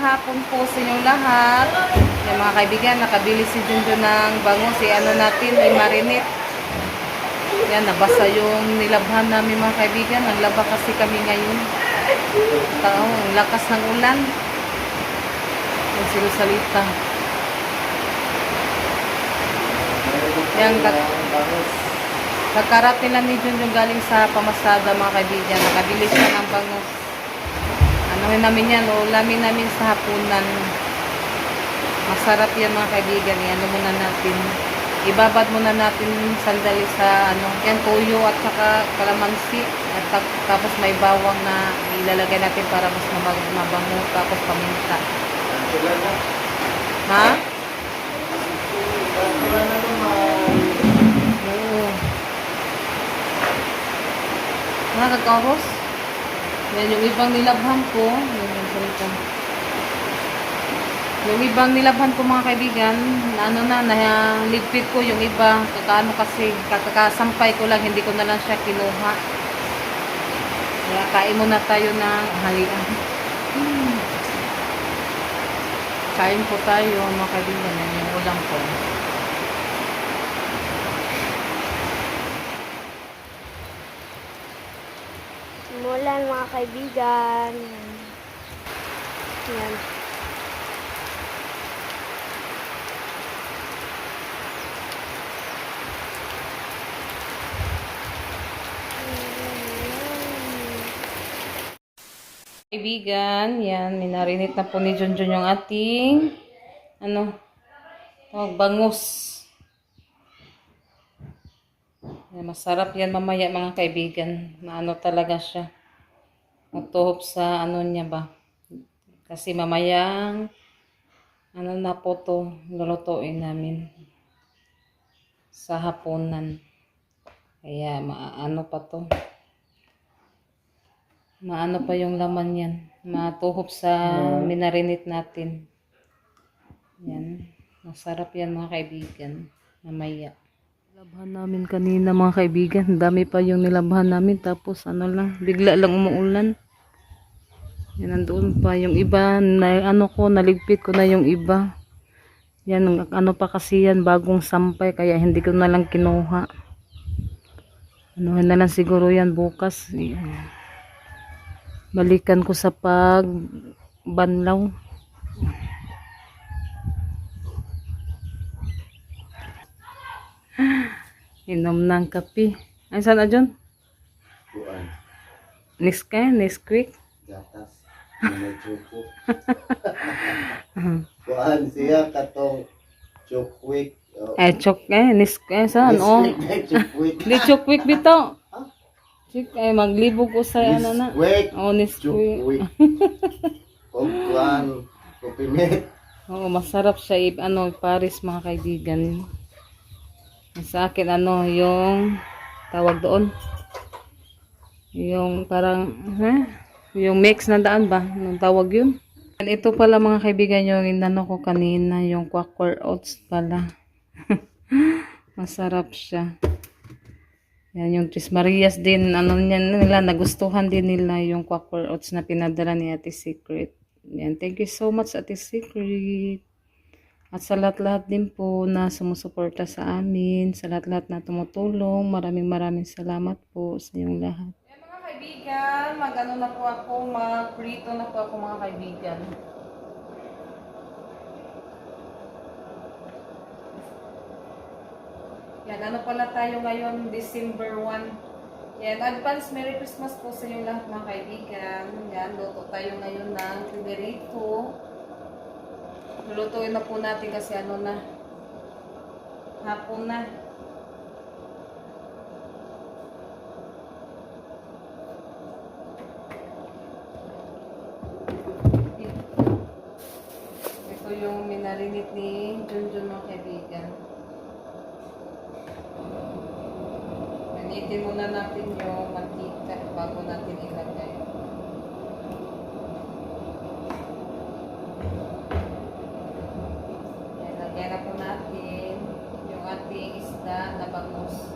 hapon po sa inyong lahat. Yung mga kaibigan, nakabili si Junjun ng bangus. Ano natin, i-marinate. Yan, nabasa yung nilabhan namin mga kaibigan. Naglaba kasi kami ngayon. Ang lakas ng ulan. Yung sinusalita. Yan, kakarat nila ni Junjun galing sa pamasada mga kaibigan. Nakabili siya ng bangus. Anuhin namin yan, ulamin namin sa hapunan. Masarap yan mga kaibigan. Ano muna natin. Ibabad muna natin sandali sa yan, tuyo at saka kalamansi. At tapos may bawang na ilalagay natin para mas mabango. Tapos paminta. Ha? Oo. Nakakauros? Yan yung ibang nilabhan ko. Yung ibang nilabhan ko mga kaibigan, ligpit ko yung iba. Kakaano kasi, kakakasampay ko lang, hindi ko na lang siya kinuha. Kaya kain muna tayo ng halian. Kain po tayo mga kaibigan. Yan yung ulam ko. Mulan mga kaibigan. Yan. Kaibigan, yan, minarinate na po ni Junjun yung ating bangus. Yan, masarap yan mamaya mga kaibigan. Maano talaga siya. Magtuhop sa niya ba. Kasi mamayang na po to lulutuin namin sa hapunan. Kaya maano pa to. Maano pa yung laman yan. Matuhop sa minarinate natin. Yan. Masarap yan mga kaibigan. Mamaya. Nilabhan namin kanina mga kaibigan. Dami pa yung nilabhan namin. Tapos bigla lang umuulan. Yan, nandoon pa yung iba. Naligpit ko na yung iba. Yan, pa kasi yan. Bagong sampay. Kaya hindi ko na lang kinuha. Na lang siguro yan bukas. Yan. Balikan ko sa pagbanlaw. Inom ng kape. Ay, saan na dyan? Kuan. Nesquik? Gatas. May chuko. Kuan siya katong chukwik. Saan? Chukwik. Di chukwik bito. Maglibog ko sa Nesquik. Nesquik. Chukwik. Kuan. Kupimit. Oo, masarap siya. Paris mga kaibigan. Sa akin yung tawag doon. Yung parang yung mix na daan ba? Anong tawag yun? Ito pala mga kaibigan yung ko kanina. Yung Quaker Oats pala. Masarap siya. Yan yung Tres Marias din. Nila, nagustuhan din nila yung Quaker Oats na pinadala ni Ate Secret. Yan, thank you so much Ate Secret. At sa lahat-lahat din po na sumusuporta sa amin, sa lahat-lahat na tumutulong, maraming salamat po sa inyong lahat. Yan mga kaibigan, mag-prito na po ako mga kaibigan. Yan, pala tayo ngayon, December 1. Yan, advance Merry Christmas po sa inyong lahat mga kaibigan. Yan, luto tayo ngayon ng primerito. Lulutuin na po natin kasi hapon na. Ito yung minarinate ni Junjun mga kaibigan. Ganitin muna natin yung mantika bago natin ilagay. Lagyan na po natin yung ating isda na bangus.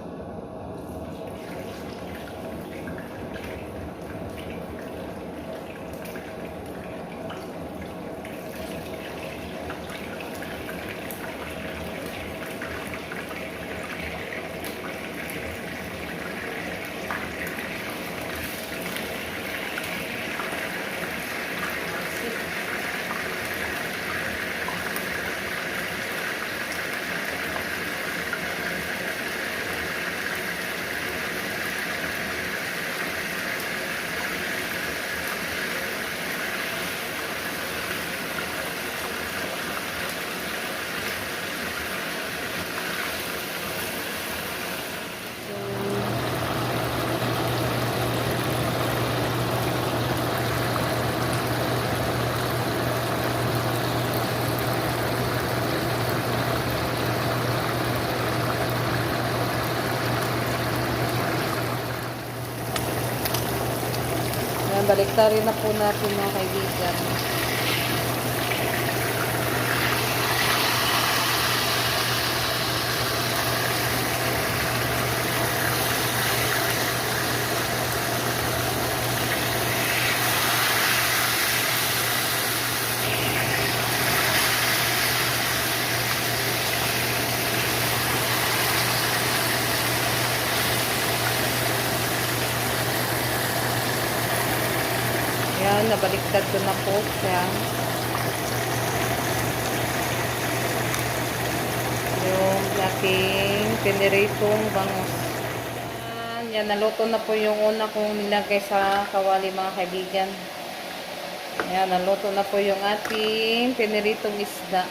baliktarin na po natin mga kaibigan. Ayan, nabaliktad ko na po siya. Yung aking piniritong bangus. Yan, naluto na po yung una kong nilagay sa kawali mga kaibigan. Ayan, naluto na po yung ating piniritong isda.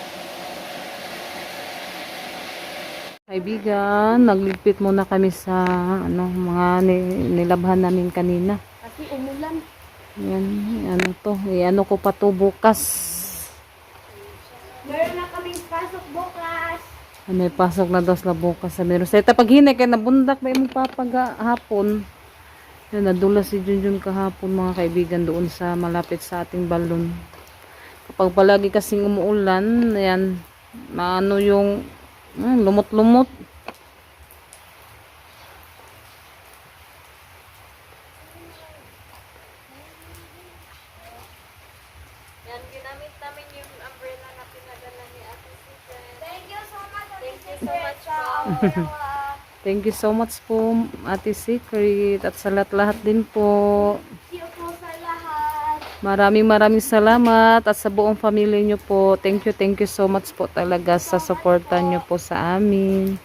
Kaibigan, nagligpit muna kami sa mga nilabhan namin kanina. Kasi umulan. Yan, ano to, ano ko pa to bukas. Meron na kaming pasok bukas. May pasok na daw sa bukas sa meron. Sa pag hinay kay nabundak may mong papagahapon. Yan, nadula si Junjun kahapon mga kaibigan doon sa malapit sa ating balon. Kapag palagi kasing umuulan, yan, maano yung lumot-lumot. Yan, ginamit namin yung umbrella na pinadala ni Ate Susan. Thank you so much. Thank you so much po. Thank you so much po, Ate Secret. At sa lahat-lahat din po. Thank you po sa lahat. Maraming salamat. At sa buong pamilya nyo po. Thank you so much po talaga sa suporta nyo po sa amin.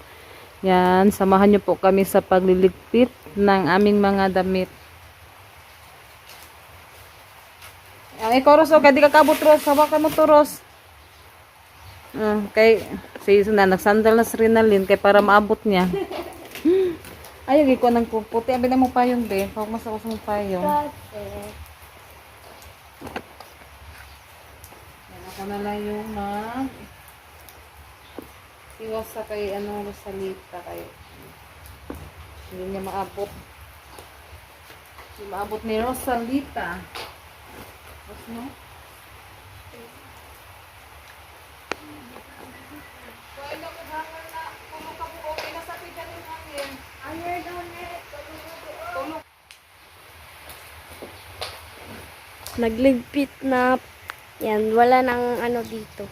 Yan, samahan nyo po kami sa pagliligpit ng aming mga damit. Ang ikaw, Ros, kaya di ka kabot, Ros. Hawakan mo to, Ros. Kay, nagsandal na si Rinalyn, kay para maabot niya. Ayaw, ikaw nang puputi. Abin na mo payong, be. Pag masawas mo payong. Yan, ako na lang yung iwas sa kay, Rosalita, kay hindi niya maabot. Hindi maabot ni Rosalita. Tapos, no? Nagligpit na. Yan, wala nang ano dito.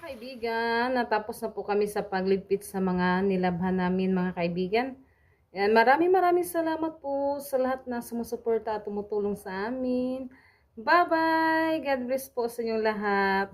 Kaibigan, natapos na po kami sa pagligpit sa mga nilabhan namin mga kaibigan. Yan, maraming salamat po sa lahat na sumusuporta at tumutulong sa amin. Bye-bye! God bless po sa inyong lahat.